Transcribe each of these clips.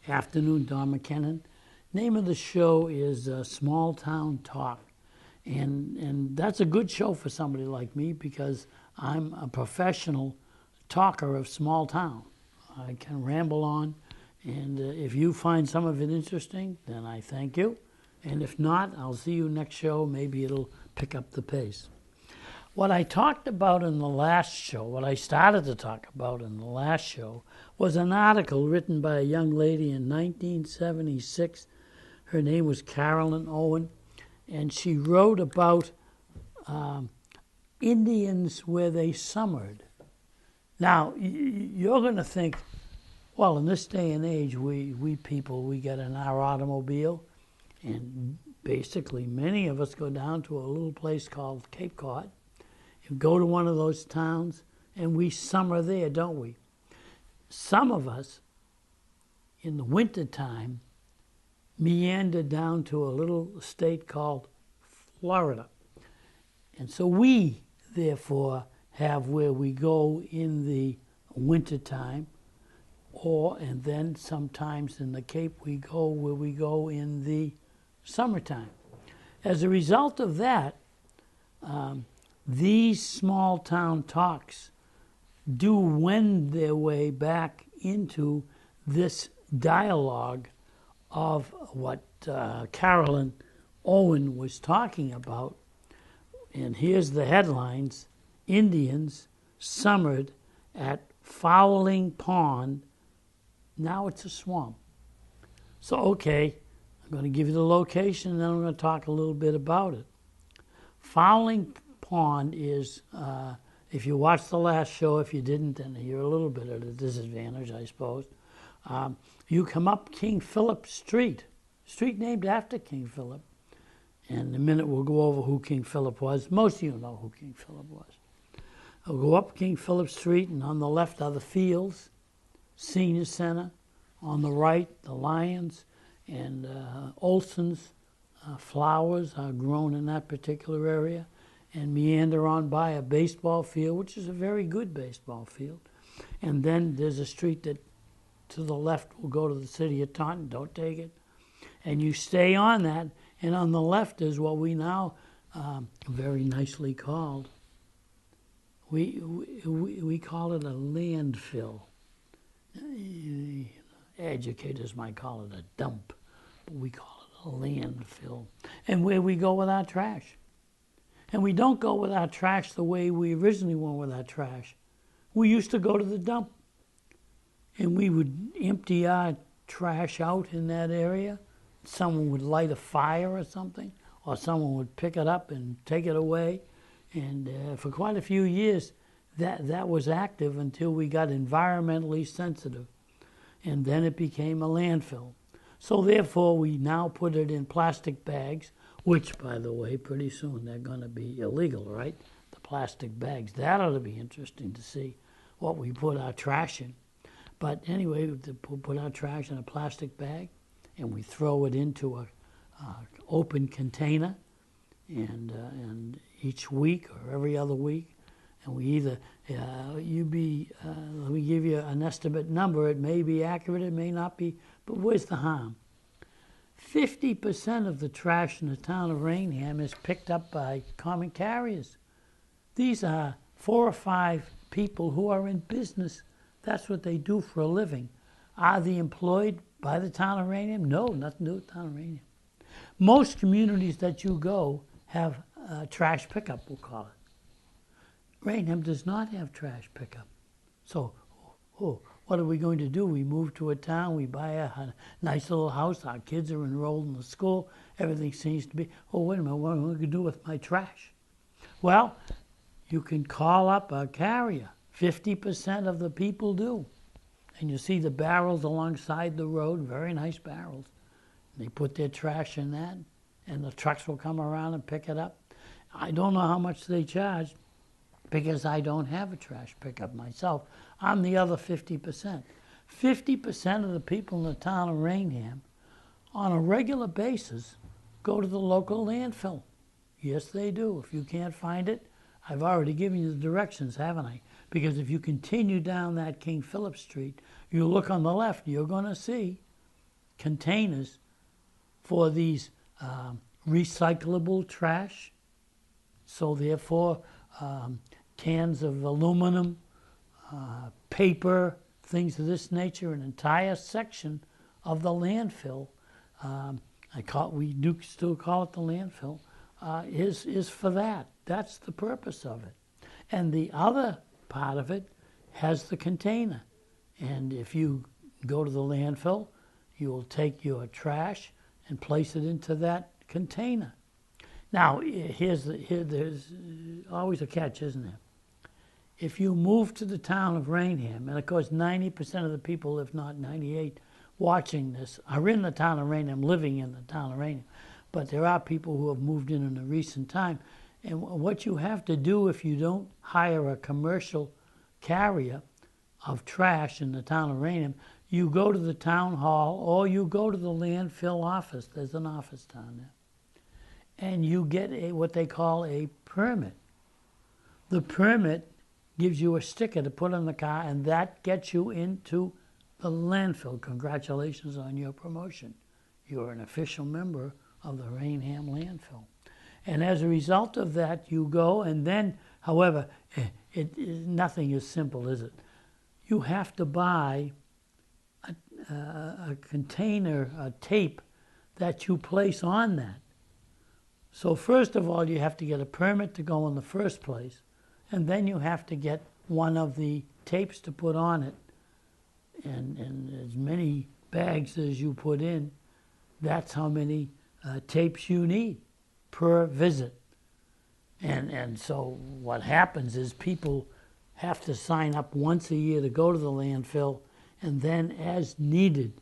Afternoon, Don McKinnon. Name of the show is Small Town Talk. And that's a good show for somebody like me because I'm a professional talker of small town. I can ramble on, and if you find some of it interesting, then I thank you. And if not, I'll see you next show. Maybe it'll pick up the pace. What I talked about in the last show, what I started to talk about in the last show, was an article written by a young lady in 1976. Her name was Carolyn Owen, and she wrote about Indians where they summered. Now, you're going to think, well, in this day and age, we people, we get in our automobile, and basically many of us go down to a little place called Cape Cod. You go to one of those towns, and we summer there, don't we? Some of us, in the wintertime, meander down to a little state called Florida. And so we, therefore, have where we go in the wintertime, and then sometimes in the Cape we go where we go in the summertime. As a result of that, these small town talks do wend their way back into this dialogue of what Carolyn Owen was talking about. And here's the headlines: Indians summered at Fowling Pond. Now it's a swamp. So, okay, I'm going to give you the location, and then I'm going to talk a little bit about it. Fowling Pond is, if you watched the last show, if you didn't, then you're a little bit at a disadvantage, I suppose. You come up King Philip Street named after King Philip. And in a minute we'll go over who King Philip was. Most of you know who King Philip was. I'll go up King Philip Street, and on the left are the Fields, Senior Center. On the right, the Lions and Olson's flowers are grown in that particular area, and meander on by a baseball field, which is a very good baseball field. And then there's a street that to the left will go to the city of Taunton. Don't take it. And you stay on that, and on the left is what we now very nicely called, we call it a landfill. Educators might call it a dump, but we call it a landfill. And where we go with our trash. And we don't go with our trash the way we originally went with our trash. We used to go to the dump, and we would empty our trash out in that area. Someone would light a fire or something, or someone would pick it up and take it away. And for quite a few years, that was active until we got environmentally sensitive. And then it became a landfill. So therefore, we now put it in plastic bags, which, by the way, pretty soon they're going to be illegal, right? The plastic bags. That ought to be interesting to see what we put our trash in. But anyway, we put our trash in a plastic bag, and we throw it into a open container, and each week or every other week, and we either let me give you an estimate number. It may be accurate, it may not be, but where's the harm? 50% of the trash in the town of Raynham is picked up by common carriers. These are 4 or 5 people who are in business. That's what they do for a living. Are they employed by the town of Raynham? No, nothing to do with the town of Raynham. Most communities that you go have trash pickup, we'll call it. Raynham does not have trash pickup. So, what are we going to do? We move to a town, we buy a nice little house, our kids are enrolled in the school, everything seems to be, wait a minute, what am I going to do with my trash? Well, you can call up a carrier. 50% of the people do. And you see the barrels alongside the road, very nice barrels. They put their trash in that, and the trucks will come around and pick it up. I don't know how much they charge because I don't have a trash pickup myself. I'm the other 50%. 50% of the people in the town of Raynham, on a regular basis, go to the local landfill. Yes, they do. If you can't find it, I've already given you the directions, haven't I? Because if you continue down that King Philip Street, you look on the left, you're going to see containers for these recyclable trash. So therefore, cans of aluminum, paper, things of this nature, an entire section of the landfill, we do still call it the landfill, is for that. That's the purpose of it. And the other part of it has the container. And if you go to the landfill, you will take your trash and place it into that container. Now, there's always a catch, isn't there? If you move to the town of Raynham, and of course 90% of the people, if not 98, watching this are in the town of Raynham, living in the town of Raynham, but there are people who have moved in a recent time. And what you have to do if you don't hire a commercial carrier of trash in the town of Raynham, you go to the town hall or you go to the landfill office. There's an office down there. And you get what they call a permit. The permit gives you a sticker to put on the car, and that gets you into the landfill. Congratulations on your promotion. You're an official member of the Raynham landfill. And as a result of that, you go, and then, however, nothing is simple, is it? You have to buy a container, a tape that you place on that. So first of all, you have to get a permit to go in the first place, and then you have to get one of the tapes to put on it. And as many bags as you put in, that's how many tapes you need per visit. And so what happens is people have to sign up once a year to go to the landfill, and then as needed,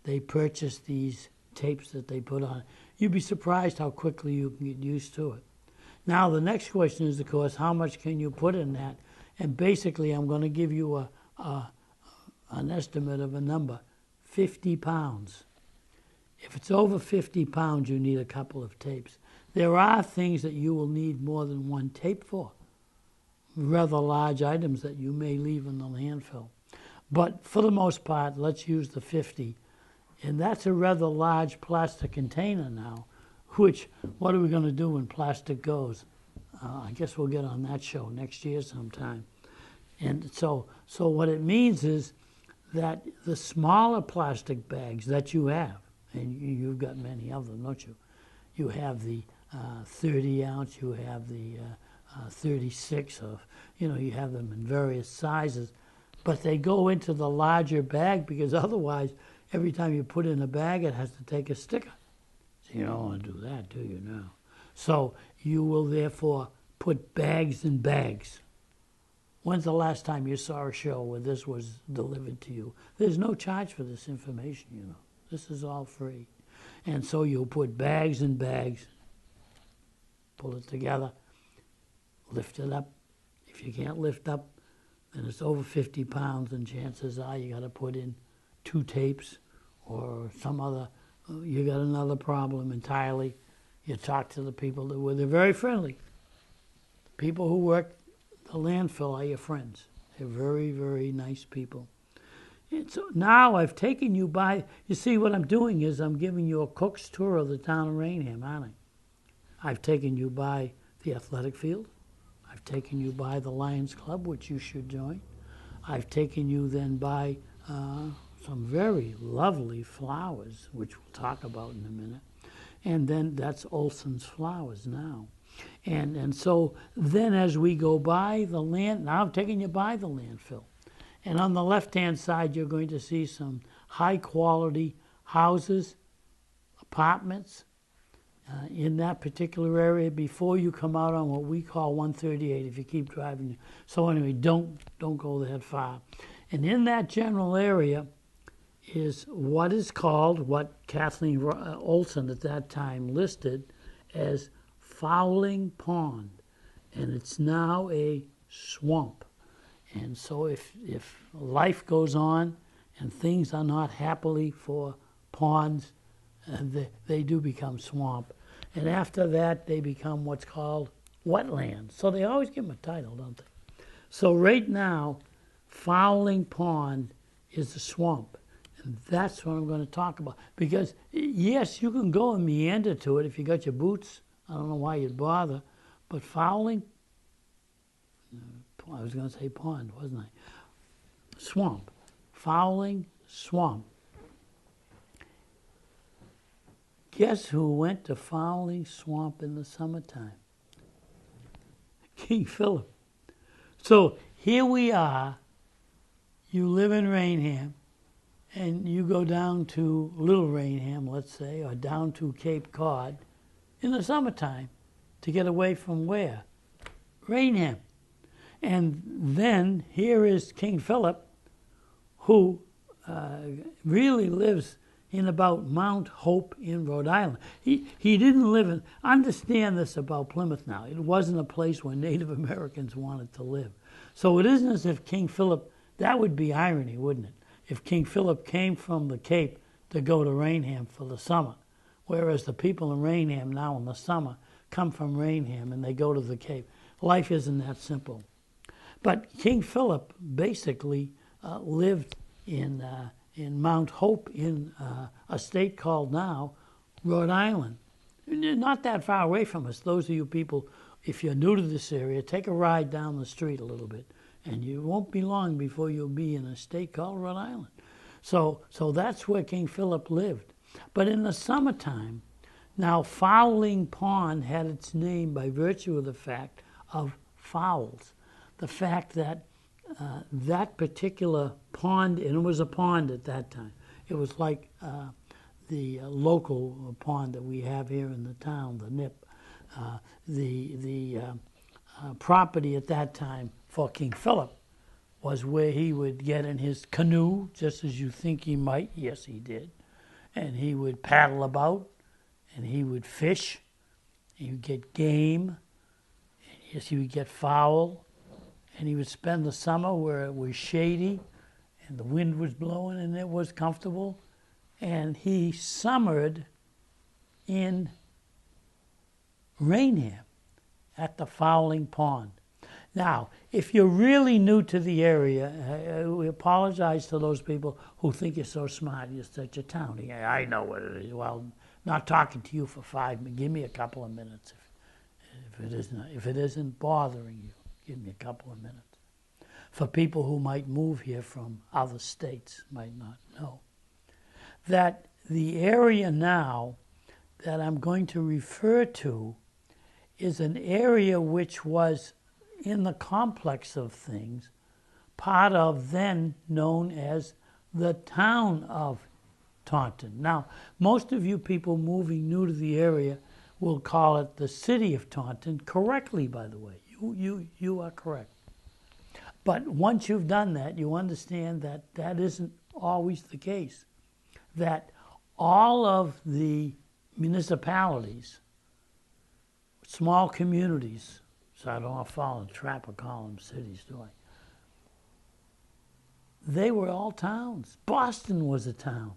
they purchase these tapes that they put on. You'd be surprised how quickly you can get used to it. Now the next question is, of course, how much can you put in that? And basically I'm going to give you an estimate of a number, 50 pounds. If it's over 50 pounds, you need a couple of tapes. There are things that you will need more than one tape for, rather large items that you may leave in the landfill. But for the most part, let's use the 50. And that's a rather large plastic container now, which, what are we going to do when plastic goes? I guess we'll get on that show next year sometime. And so what it means is that the smaller plastic bags that you have, and you've got many of them, don't you? You have the 30 ounce, you have the 36 of, you have them in various sizes, but they go into the larger bag because otherwise, every time you put in a bag, it has to take a sticker. So you don't want to do that, do you now? So you will therefore put bags in bags. When's the last time you saw a show where this was delivered to you? There's no charge for this information, This is all free. And so you'll put bags in bags, pull it together, lift it up. If you can't lift up, then it's over 50 pounds, and chances are you got to put in 2 tapes or some other, you got another problem entirely. You talk to the people they're very friendly. People who work the landfill are your friends. They're very, very nice people. And so now I've taken you by, you see what I'm doing is I'm giving you a cook's tour of the town of Raynham, aren't I? I've taken you by the athletic field. I've taken you by the Lions Club, which you should join. I've taken you then by some very lovely flowers, which we'll talk about in a minute. And then that's Olson's Flowers now. And so then as we go by the now I'm taking you by the landfill. And on the left-hand side, you're going to see some high-quality houses, apartments in that particular area before you come out on what we call 138 if you keep driving. So anyway, don't go that far. And in that general area is what is called, what Kathleen Olson at that time listed as Fowling Pond. And it's now a swamp. And so if life goes on and things are not happily for ponds, they do become swamp. And after that, they become what's called wetlands. So they always give them a title, don't they? So right now, Fowling Pond is a swamp. And that's what I'm going to talk about. Because, yes, you can go and meander to it if you got your boots. I don't know why you'd bother. But fouling, I was going to say pond, wasn't I? Swamp. Fouling swamp. Guess who went to Fowling Swamp in the summertime? King Philip. So here we are. You live in Raynham, and you go down to Little Raynham, let's say, or down to Cape Cod in the summertime to get away from where? Raynham. And then here is King Philip, who really lives in about Mount Hope in Rhode Island. He didn't live in, understand this about Plymouth now, it wasn't a place where Native Americans wanted to live. So it isn't as if King Philip, that would be irony, wouldn't it? If King Philip came from the Cape to go to Raynham for the summer, whereas the people in Raynham now in the summer come from Raynham and they go to the Cape. Life isn't that simple. But King Philip basically lived in Mount Hope in a state called now Rhode Island. Not that far away from us. Those of you people, if you're new to this area, take a ride down the street a little bit, and you won't be long before you'll be in a state called Rhode Island. So that's where King Philip lived. But in the summertime, now Fowling Pond had its name by virtue of the fact of fowls. The fact that that particular pond, and it was a pond at that time. It was like the local pond that we have here in the town, the Nip. The property at that time for King Philip was where he would get in his canoe, just as you think he might. Yes, he did. And he would paddle about, and he would fish. He would get game. And yes, he would get fowl. And he would spend the summer where it was shady and the wind was blowing and it was comfortable. And he summered in Raynham at the Fowling Pond. Now, if you're really new to the area, we apologize to those people who think you're so smart, you're such a townie. I know what it is. Well, not talking to you for 5 minutes. Give me a couple of minutes if it isn't bothering you. Give me a couple of minutes. For people who might move here from other states, might not know, that the area now that I'm going to refer to is an area which was, in the complex of things, part of then known as the town of Taunton. Now, most of you people moving new to the area will call it the city of Taunton, correctly, by the way. You are correct. But once you've done that, you understand that that isn't always the case. That all of the municipalities, small communities, so I don't want to fall in the trap of calling them cities, do I? They were all towns. Boston was a town.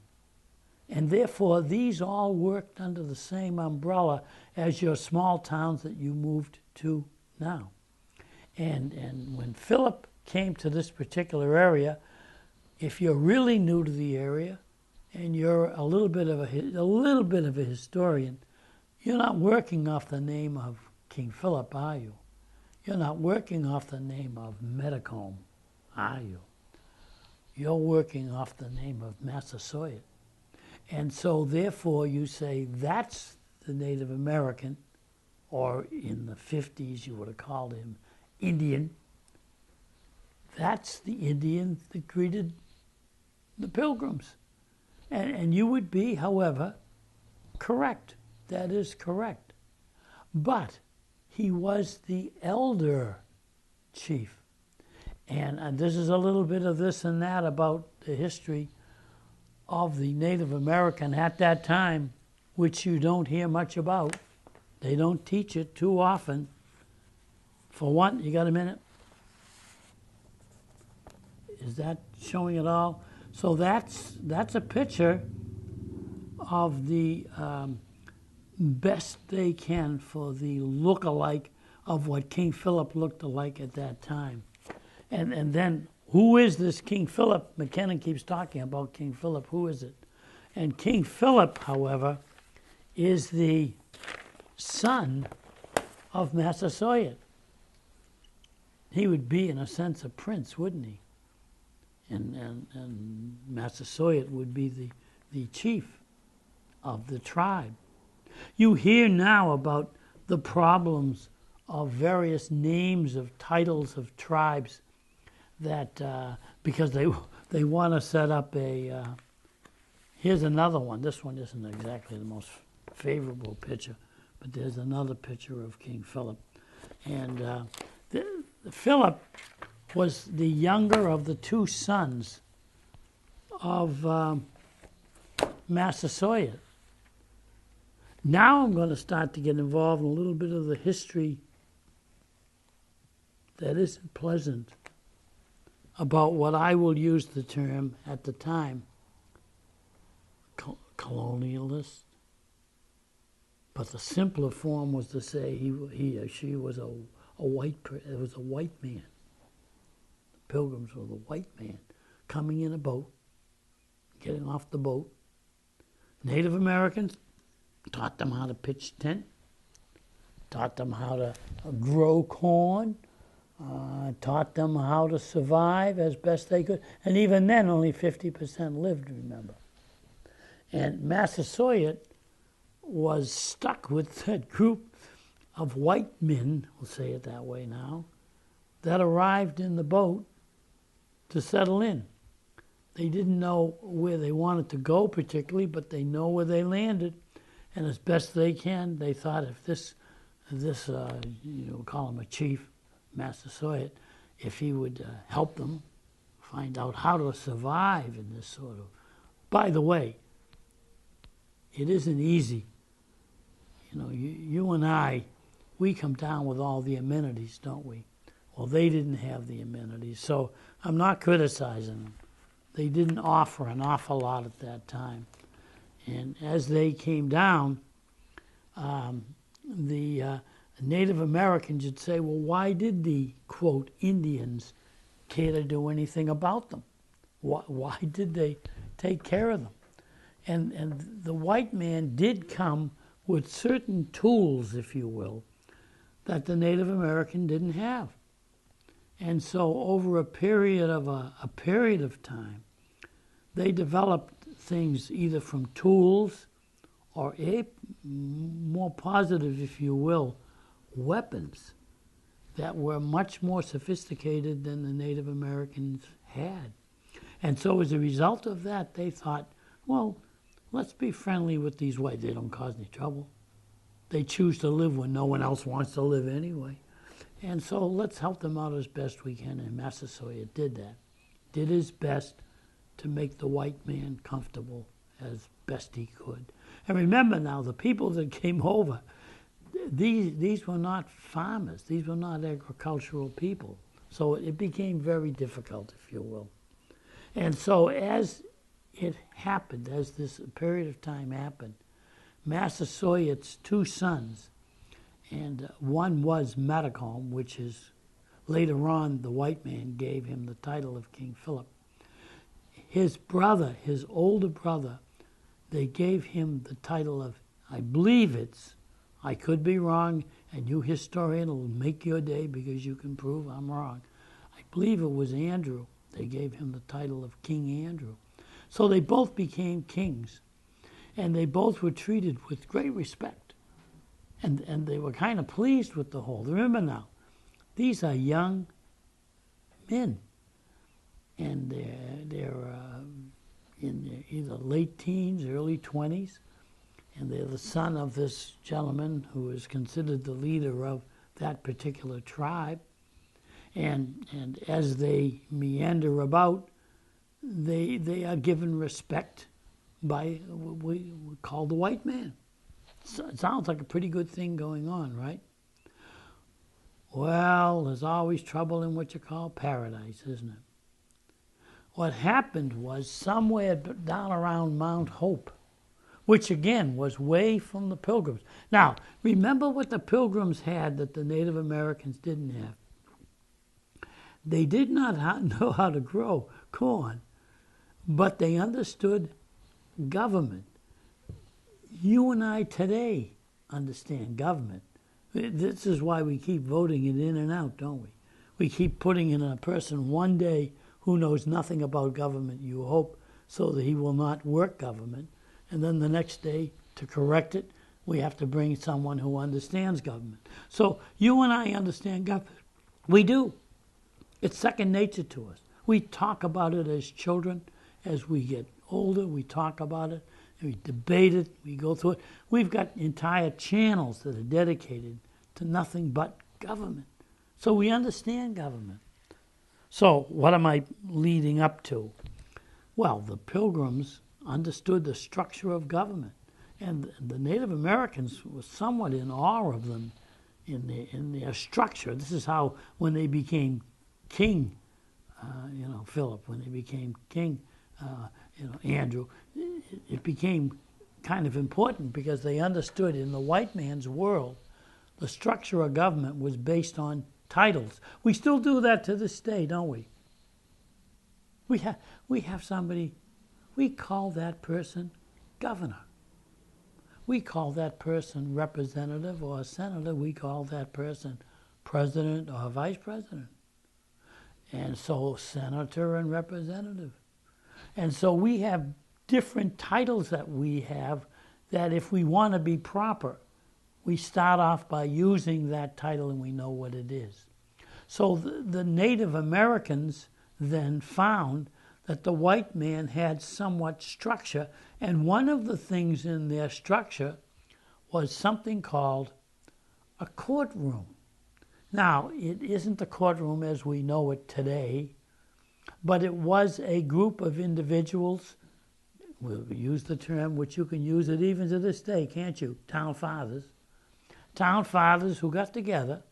And therefore, these all worked under the same umbrella as your small towns that you moved to now. And when Philip came to this particular area, if you're really new to the area and you're a little bit of a historian, you're not working off the name of King Philip, are you? You're not working off the name of Metacomb, are you? You're working off the name of Massasoit. And so therefore you say that's the Native American, or in the 50s you would have called him Indian. That's the Indian that greeted the Pilgrims. And you would be, however, correct. That is correct. But he was the elder chief. And this is a little bit of this and that about the history of the Native American at that time, which you don't hear much about. They don't teach it too often. For one, you got a minute? Is that showing it all? So that's a picture of the best they can for the look-alike of what King Philip looked like at that time. And then who is this King Philip? McKinnon keeps talking about King Philip. Who is it? And King Philip, however, is the son of Massasoit. He would be, in a sense, a prince, wouldn't he? And Massasoit would be the chief of the tribe. You hear now about the problems of various names of titles of tribes that because they want to set up a here's another one. This one isn't exactly the most favorable picture, but there's another picture of King Philip. And Philip was the younger of the two sons of Massasoit. Now I'm going to start to get involved in a little bit of the history that isn't pleasant about what I will use the term at the time, colonialist. But the simpler form was to say he or she was a white man. The Pilgrims were the white man coming in a boat, getting off the boat. Native Americans taught them how to pitch tent, taught them how to grow corn, taught them how to survive as best they could. And even then, only 50% lived, remember. And Massasoit was stuck with that group of white men, we'll say it that way now, that arrived in the boat to settle in. They didn't know where they wanted to go particularly, but they know where they landed. And as best they can, they thought if this call him a chief, Massasoit, if he would help them find out how to survive in this sort of... By the way, it isn't easy. You know, you and I, we come down with all the amenities, don't we? Well, they didn't have the amenities, so I'm not criticizing them. They didn't offer an awful lot at that time. And as they came down, the Native Americans would say, well, why did the, quote, Indians care to do anything about them? Why did they take care of them? And the white man did come with certain tools, if you will, that the Native American didn't have. And so over a period of time, they developed things either from tools or more positive, if you will, weapons that were much more sophisticated than the Native Americans had. And so as a result of that, they thought, well, let's be friendly with these whites. They don't cause any trouble. They choose to live when no one else wants to live anyway. And so let's help them out as best we can. And Massasoit did that. Did his best to make the white man comfortable as best he could. And remember now, the people that came over, these were not farmers. These were not agricultural people. So it became very difficult, if you will. And so as it happened, as this period of time happened, Massasoit's two sons, and one was Metacomb, which is later on the white man gave him the title of King Philip. His brother, his older brother, they gave him the title of, I believe it's, I could be wrong, and you historian will make your day because you can prove I'm wrong. I believe it was Andrew. They gave him the title of King Andrew. So they both became kings, and they both were treated with great respect. And they were kind of pleased with the whole. Remember now, these are young men, and they're in their either late teens, early 20s, and they're the son of this gentleman who is considered the leader of that particular tribe. And as they meander about, they are given respect by what we call the white man. It sounds like a pretty good thing going on, right? Well, there's always trouble in what you call paradise, isn't it? What happened was somewhere down around Mount Hope, which again was way from the Pilgrims. Now, remember what the Pilgrims had that the Native Americans didn't have. They did not know how to grow corn, but they understood government. You and I today understand government. This is why we keep voting it in and out, don't we? We keep putting in a person one day who knows nothing about government, you hope, so that he will not work government. And then the next day, to correct it, we have to bring someone who understands government. So you and I understand government. We do. It's second nature to us. We talk about it as children. As we get older, we talk about it. We debate it. We go through it. We've got entire channels that are dedicated to nothing but government. So we understand government. So what am I leading up to? Well, the Pilgrims understood the structure of government. And the Native Americans were somewhat in awe of them in their structure. This is how, when they became king, Philip, when they became king, Andrew, it became kind of important because they understood in the white man's world, the structure of government was based on titles. We still do that to this day, don't we? We have somebody, we call that person governor. We call that person representative or senator. We call that person president or vice president. And so senator and representative. And so we have different titles that we have that if we want to be proper, we start off by using that title and we know what it is. So the Native Americans then found that the white man had somewhat structure, and one of the things in their structure was something called a courtroom. Now, it isn't the courtroom as we know it today, but it was a group of individuals, we'll use the term, which you can use it even to this day, can't you? Town fathers. Town fathers who got together,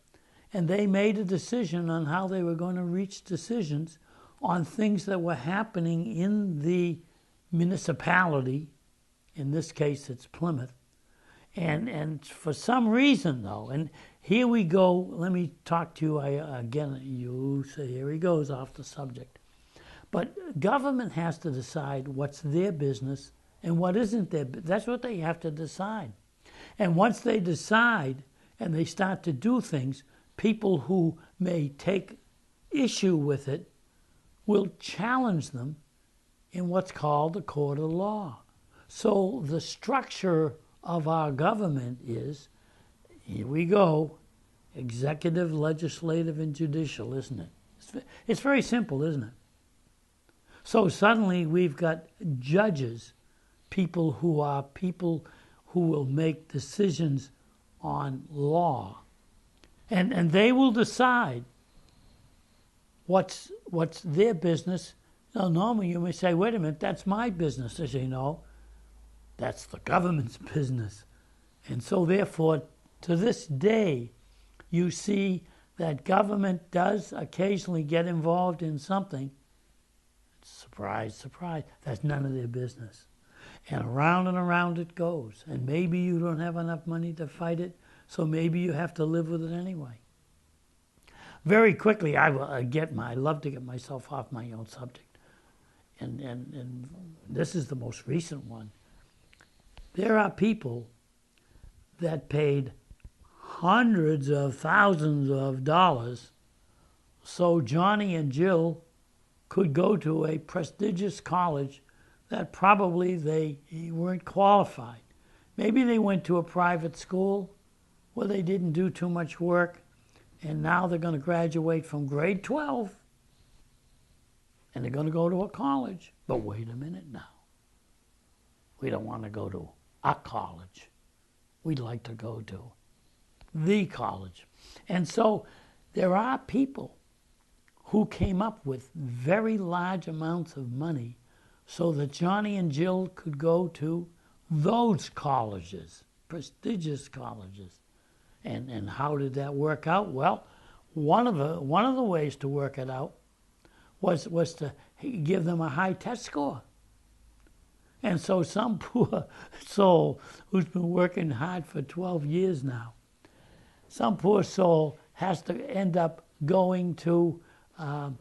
and they made a decision on how they were going to reach decisions on things that were happening in the municipality. In this case, it's Plymouth. And for some reason, though, and here we go, let me talk to you again. You say, here he goes off the subject. But government has to decide what's their business and what isn't their business. That's what they have to decide. And once they decide and they start to do things, people who may take issue with it will challenge them in what's called the court of law. So the structure of our government is, here we go, executive, legislative, and judicial, isn't it? It's very simple, isn't it? So suddenly we've got judges, people who will make decisions on law. And they will decide what's their business. Now, normally you may say, wait a minute, that's my business. They say, no, that's the government's business. And so therefore, to this day, you see that government does occasionally get involved in something. Surprise, surprise, that's none of their business. And around it goes. And maybe you don't have enough money to fight it, so maybe you have to live with it anyway. Very quickly, I love to get myself off my own subject. And this is the most recent one. There are people that paid hundreds of thousands of dollars so Johnny and Jill could go to a prestigious college that probably they weren't qualified. Maybe they went to a private school where they didn't do too much work, and now they're going to graduate from grade 12, and they're going to go to a college. But wait a minute now. We don't want to go to a college. We'd like to go to the college. And so there are people who came up with very large amounts of money so that Johnny and Jill could go to those colleges, prestigious colleges. And how did that work out? Well, one of the ways to work it out was to give them a high test score. And so some poor soul who's been working hard for 12 years now, some poor soul has to end up going to a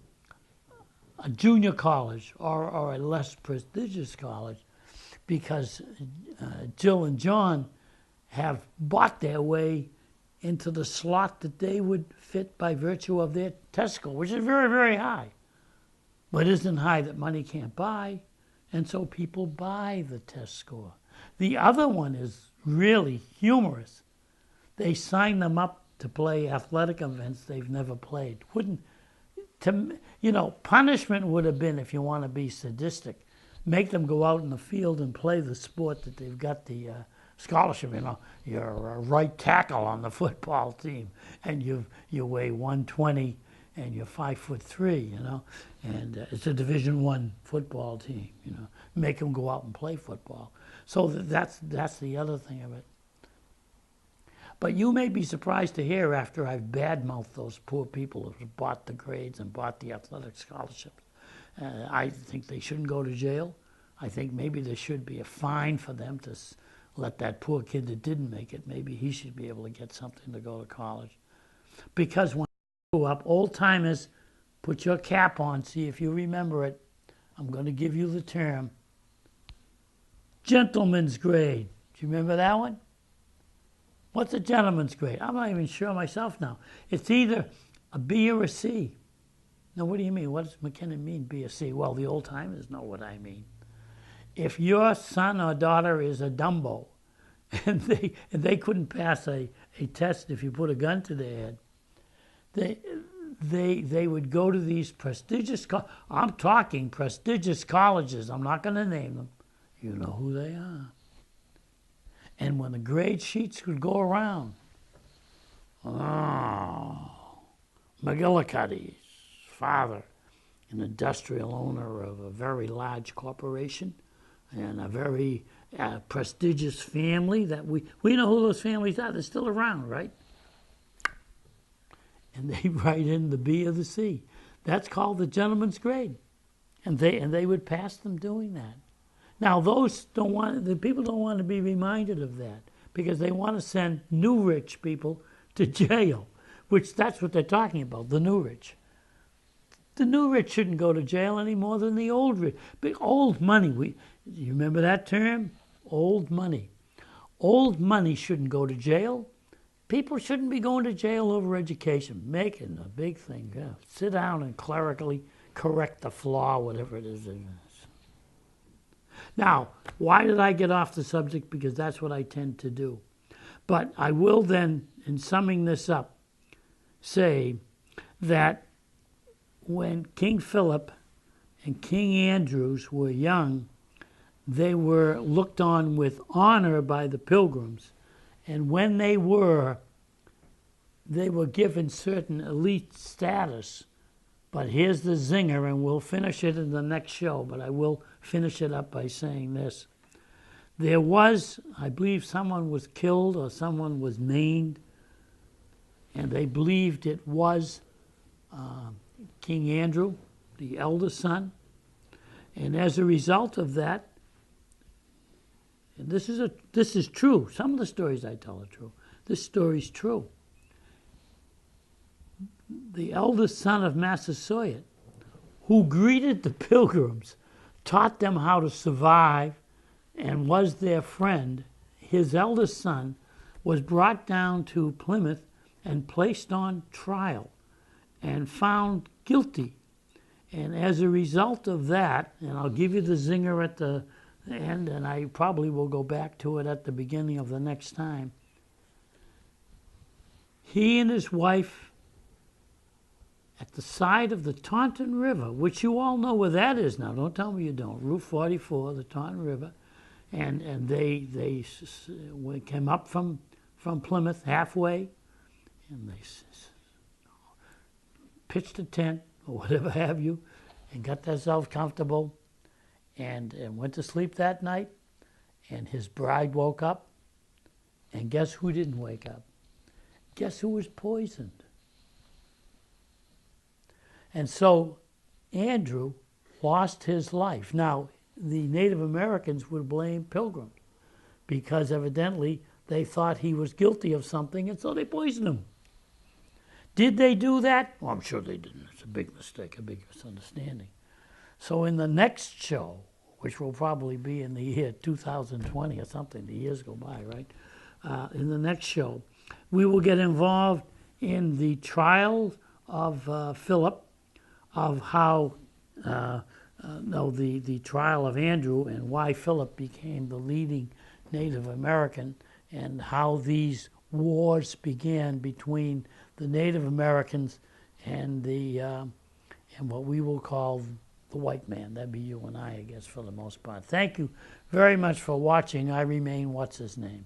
junior college or a less prestigious college, because Jill and John have bought their way into the slot that they would fit by virtue of their test score, which is very, very high, but isn't high that money can't buy, and so people buy the test score. The other one is really humorous. They sign them up to play athletic events they've never played. Punishment would have been, if you want to be sadistic, make them go out in the field and play the sport that they've got the scholarship. You're a right tackle on the football team, and you weigh 120, and you're 5'3", and it's a Division I football team. Make them go out and play football. So that's the other thing of it. But you may be surprised to hear, after I've badmouthed those poor people who bought the grades and bought the athletic scholarships, I think they shouldn't go to jail. I think maybe there should be a fine for them to let that poor kid that didn't make it, maybe he should be able to get something to go to college. Because when you grow up, old-timers, put your cap on, see if you remember it. I'm going to give you the term. Gentleman's grade. Do you remember that one? What's a gentleman's grade? I'm not even sure myself now. It's either a B or a C. Now, what do you mean? What does McKinnon mean, B or C? Well, the old-timers know what I mean. If your son or daughter is a Dumbo, and they couldn't pass a test if you put a gun to their head, they would go to these prestigious, I'm talking prestigious colleges. I'm not going to name them. You know who they are. And when the grade sheets would go around, McGillicuddy's father, an industrial owner of a very large corporation and a very prestigious family that we know who those families are. They're still around, right? And they write in the B or the C. That's called the gentleman's grade. And they would pass them doing that. Now, the people don't want to be reminded of that, because they want to send new rich people to jail, which that's what they're talking about, the new rich. The new rich shouldn't go to jail any more than the old rich. But old money, you remember that term? Old money. Old money shouldn't go to jail. People shouldn't be going to jail over education, making a big thing. Yeah. Sit down and clerically correct the flaw, whatever it is. Now, why did I get off the subject? Because that's what I tend to do. But I will then, in summing this up, say that when King Philip and King Andrews were young, they were looked on with honor by the Pilgrims. And when they were given certain elite status. But here's the zinger, and we'll finish it in the next show, but I will finish it up by saying this. There was, I believe someone was killed or someone was maimed, and they believed it was King Andrew, the eldest son. And as a result of that, and this is true. Some of the stories I tell are true. This story's true. The eldest son of Massasoit, who greeted the Pilgrims, taught them how to survive, and was their friend, his eldest son, was brought down to Plymouth and placed on trial and found guilty. And as a result of that, and I'll give you the zinger at the end, and I probably will go back to it at the beginning of the next time, he and his wife, at the side of the Taunton River, which you all know where that is now. Don't tell me you don't. Route 44, the Taunton River. And they came up from Plymouth halfway, and they pitched a tent or whatever have you, and got themselves comfortable, and went to sleep that night. And his bride woke up, and guess who didn't wake up? Guess who was poisoned? And so Andrew lost his life. Now, the Native Americans would blame Pilgrim because evidently they thought he was guilty of something, and so they poisoned him. Did they do that? Well, I'm sure they didn't. It's a big mistake, a big misunderstanding. So in the next show, which will probably be in the year 2020 or something, the years go by, right? In the next show, we will get involved in the trial of Philip, of how, the trial of Andrew and why Philip became the leading Native American, and how these wars began between the Native Americans and the and what we will call the white man. That'd be you and I guess, for the most part. Thank you very much for watching. I remain what's his name.